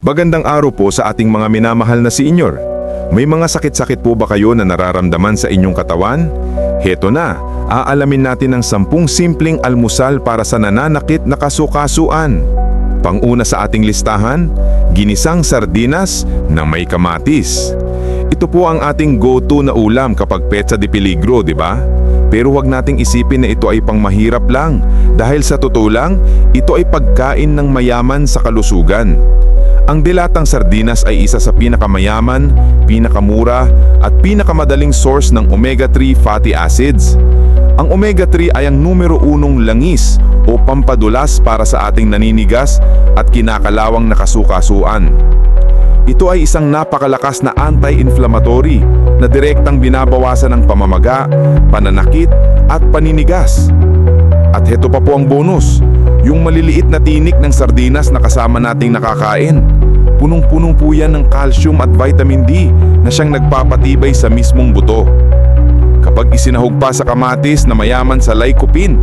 Magandang araw po sa ating mga minamahal na senior. May mga sakit-sakit po ba kayo na nararamdaman sa inyong katawan? Heto na, aalamin natin ang 10 simpleng almusal para sa nananakit na kasukasuan. Pang-una sa ating listahan, ginisang sardinas na may kamatis. Ito po ang ating go-to na ulam kapag petsa de peligro, di ba? Pero huwag nating isipin na ito ay pangmahirap lang dahil sa totoo lang, ito ay pagkain ng mayaman sa kalusugan. Ang dilatang sardinas ay isa sa pinakamayaman, pinakamura at pinakamadaling source ng omega-3 fatty acids. Ang omega-3 ay ang numero 1 langis o pampadulas para sa ating naninigas at kinakalawang nakasukasuan. Ito ay isang napakalakas na anti-inflammatory na direktang binabawasan ng pamamaga, pananakit at paninigas. At heto pa po ang bonus, yung maliliit na tinik ng sardinas na kasama nating nakakain. Punong-punong po yan ng calcium at vitamin D na siyang nagpapatibay sa mismong buto. Kapag isinahog pa sa kamatis na mayaman sa lycopene,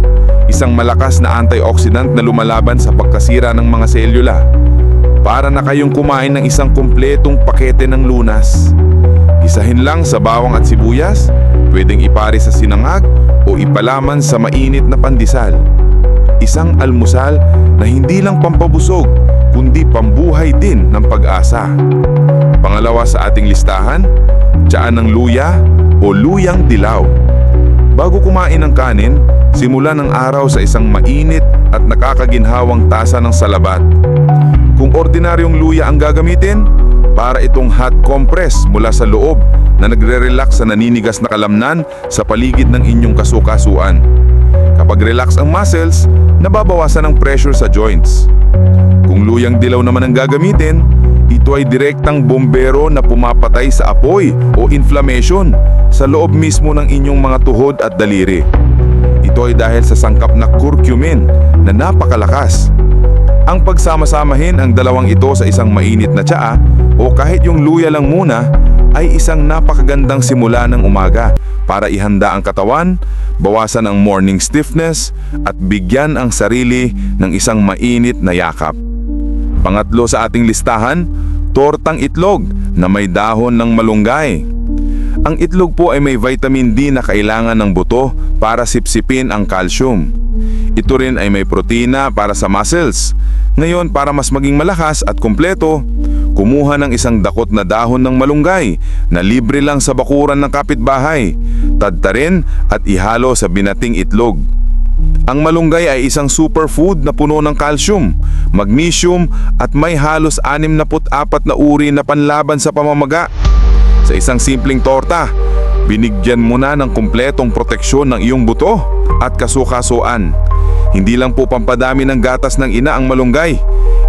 isang malakas na antioxidant na lumalaban sa pagkasira ng mga selula. Para na kayong kumain ng isang kumpletong pakete ng lunas. Isahin lang sa bawang at sibuyas, pwedeng ipare sa sinangag o ipalaman sa mainit na pandesal. Isang almusal na hindi lang pampabusog, kundi pambuhay din ng pag-asa. Pangalawa sa ating listahan, tiyaan ng luya o luyang dilaw. Bago kumain ng kanin, simulan ang araw sa isang mainit at nakakaginhawang tasa ng salabat. Kung ordinaryong luya ang gagamitin, para itong hot compress mula sa loob na nagre-relax sa naninigas na kalamnan sa paligid ng inyong kasukasuan. Kapag relax ang muscles, nababawasan ang pressure sa joints. Kung luyang dilaw naman ang gagamitin, ito ay direktang bombero na pumapatay sa apoy o inflammation sa loob mismo ng inyong mga tuhod at daliri. Ito ay dahil sa sangkap na curcumin na napakalakas. Ang pagsama-samahin ang dalawang ito sa isang mainit na tsaa o kahit yung luya lang muna ay isang napakagandang simula ng umaga para ihanda ang katawan, bawasan ang morning stiffness at bigyan ang sarili ng isang mainit na yakap. Pangatlo sa ating listahan, tortang itlog na may dahon ng malunggay. Ang itlog po ay may vitamin D na kailangan ng buto para sipsipin ang calcium. Ito rin ay may protina para sa muscles. Ngayon, para mas maging malakas at kumpleto, kumuha ng isang dakot na dahon ng malunggay na libre lang sa bakuran ng kapitbahay. Tadtarin at ihalo sa binating itlog. Ang malunggay ay isang superfood na puno ng calcium, magnesium at may halos 64 na uri na panlaban sa pamamaga. Sa isang simpleng torta, binigyan mo na ng kumpletong proteksyon ng iyong buto at kasukasuan. Hindi lang po pampadami ng gatas ng ina ang malunggay.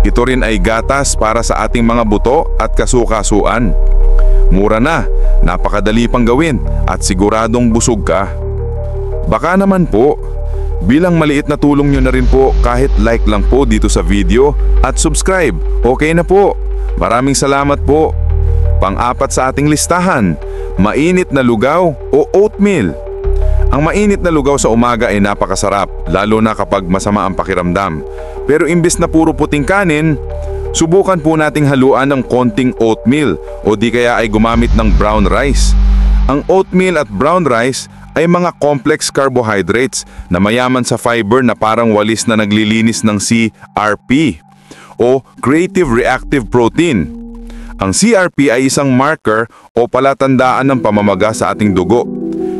Ito rin ay gatas para sa ating mga buto at kasukasuan. Mura na, napakadali pang gawin at siguradong busog ka. Baka naman po, bilang maliit na tulong nyo na rin po kahit like lang po dito sa video at subscribe. Okay na po. Maraming salamat po. Pang-apat sa ating listahan, mainit na lugaw o oatmeal. Ang mainit na lugaw sa umaga ay napakasarap, lalo na kapag masama ang pakiramdam. Pero imbes na puro puting kanin, subukan po nating haluan ng konting oatmeal o di kaya ay gumamit ng brown rice. Ang oatmeal at brown rice ay mga complex carbohydrates na mayaman sa fiber na parang walis na naglilinis ng CRP o Creatine Reactive Protein. Ang CRP ay isang marker o palatandaan ng pamamaga sa ating dugo.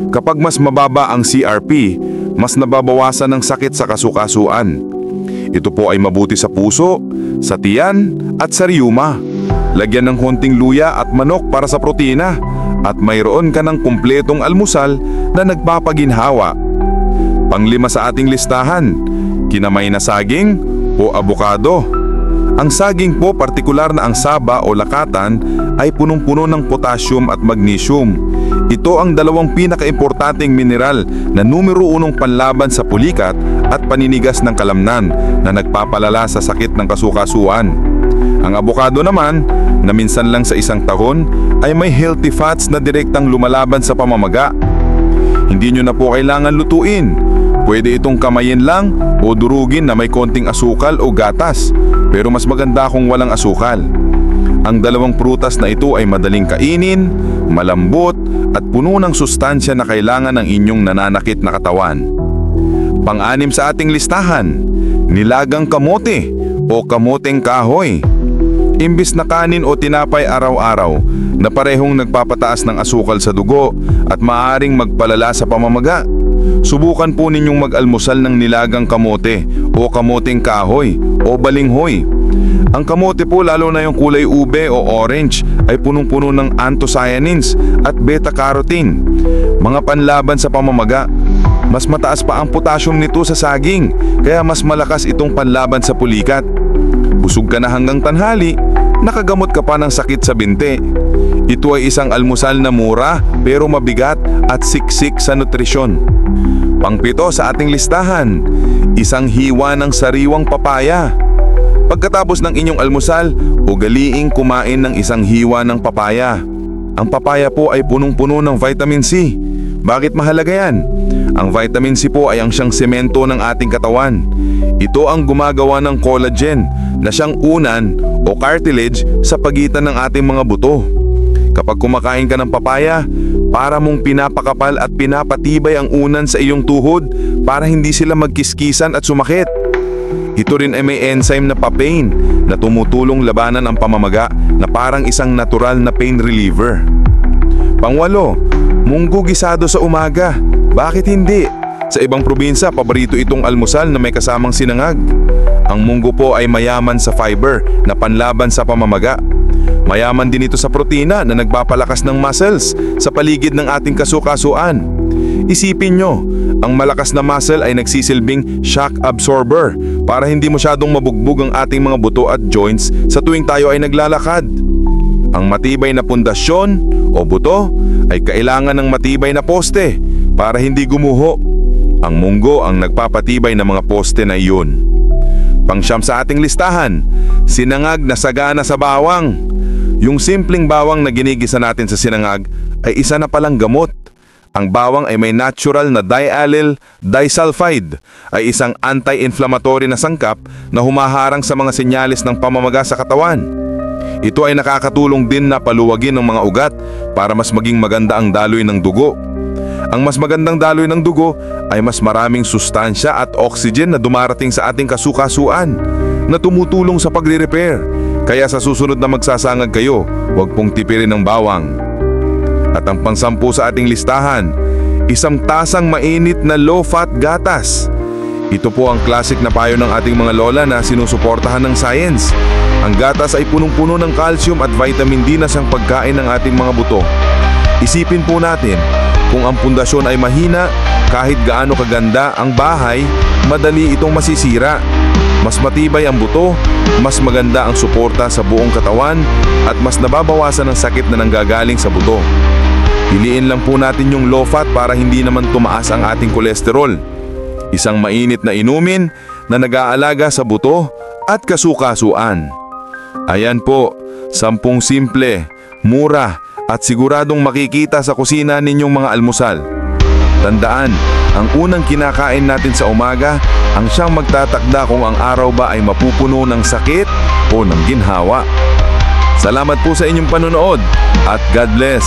Kapag mas mababa ang CRP, mas nababawasan ang sakit sa kasukasuan. Ito po ay mabuti sa puso, sa tiyan at sa rheuma. Lagyan ng konting luya at manok para sa protina at mayroon ka ng kumpletong almusal na nagpapaginhawa. Panglima sa ating listahan, kinamay na saging o abukado. Ang saging po, partikular na ang saba o lakatan, ay punong-puno ng potassium at magnesium. Ito ang dalawang pinakaimportanteng mineral na numero 1 panlaban sa pulikat at paninigas ng kalamnan na nagpapalala sa sakit ng kasukasuan. Ang abukado naman, na minsan lang sa isang taon, ay may healthy fats na direktang lumalaban sa pamamaga. Hindi nyo na po kailangan lutuin. Pwede itong kamayin lang o durugin na may konting asukal o gatas, pero mas maganda kung walang asukal. Ang dalawang prutas na ito ay madaling kainin, malambot at puno ng sustansya na kailangan ng inyong nananakit na katawan. Pang-anim sa ating listahan, nilagang kamote o kamoteng kahoy. Imbis na kanin o tinapay araw-araw na parehong nagpapataas ng asukal sa dugo at maaaring magpalala sa pamamaga, subukan po ninyong mag-almusal ng nilagang kamote o kamoteng kahoy o balinghoy. Ang kamote po, lalo na yung kulay ube o orange, ay punong-puno ng anthocyanins at beta-carotene, mga panlaban sa pamamaga. Mas mataas pa ang potassium nito sa saging, kaya mas malakas itong panlaban sa pulikat. Busog ka na hanggang tanghali, nakagamot ka pa ng sakit sa binte. Ito ay isang almusal na mura pero mabigat at siksik sa nutrisyon. Pang-pito sa ating listahan, isang hiwa ng sariwang papaya. Pagkatapos ng inyong almusal, ugaliing kumain ng isang hiwa ng papaya. Ang papaya po ay punong-puno ng vitamin C. Bakit mahalaga yan? Ang vitamin C po ay ang siyang semento ng ating katawan. Ito ang gumagawa ng collagen na siyang unan o cartilage sa pagitan ng ating mga buto. Kapag kumakain ka ng papaya, para mong pinapakapal at pinapatibay ang unan sa iyong tuhod para hindi sila magkiskisan at sumakit. Ito rin ay may enzyme na papain na tumutulong labanan ang pamamaga na parang isang natural na pain reliever. Pangwalo, munggo gisado sa umaga. Bakit hindi? Sa ibang probinsya, paborito itong almusal na may kasamang sinangag. Ang munggo po ay mayaman sa fiber na panlaban sa pamamaga. Mayaman din ito sa protina na nagpapalakas ng muscles sa paligid ng ating kasukasuan. Isipin nyo, ang malakas na muscle ay nagsisilbing shock absorber para hindi masyadong mabugbog ang ating mga buto at joints sa tuwing tayo ay naglalakad. Ang matibay na pundasyon o buto ay kailangan ng matibay na poste para hindi gumuho. Ang munggo ang nagpapatibay ng mga poste na iyon. Pang-siyam sa ating listahan, sinangag na sagana sa bawang. Yung simpleng bawang na ginigisa natin sa sinangag ay isa na palang gamot. Ang bawang ay may natural na diallyl disulfide, ay isang anti-inflammatory na sangkap na humaharang sa mga senyales ng pamamaga sa katawan. Ito ay nakakatulong din na paluwagin ng mga ugat para mas maging maganda ang daloy ng dugo. Ang mas magandang daloy ng dugo ay mas maraming sustansya at oxygen na dumarating sa ating kasukasuan na tumutulong sa pagre-repair. Kaya sa susunod na magsasangag kayo, huwag pong tipirin ng bawang. At ang pang-10 sa ating listahan, isang tasang mainit na low-fat gatas. Ito po ang classic na payo ng ating mga lola na sinusuportahan ng science. Ang gatas ay punong-puno ng calcium at vitamin D na siyang pagkain ng ating mga buto. Isipin po natin, kung ang pundasyon ay mahina, kahit gaano kaganda ang bahay, madali itong masisira. Mas matibay ang buto, mas maganda ang suporta sa buong katawan, at mas nababawasan ang sakit na nanggagaling sa buto. Piliin lang po natin yung low fat para hindi naman tumaas ang ating kolesterol. Isang mainit na inumin na nag-aalaga sa buto at kasukasuan. Ayan po, 10 simple, mura at siguradong makikita sa kusina ninyong mga almusal. Tandaan, ang unang kinakain natin sa umaga ang siyang magtatakda kung ang araw ba ay mapupuno ng sakit o ng ginhawa. Salamat po sa inyong panonood at God bless!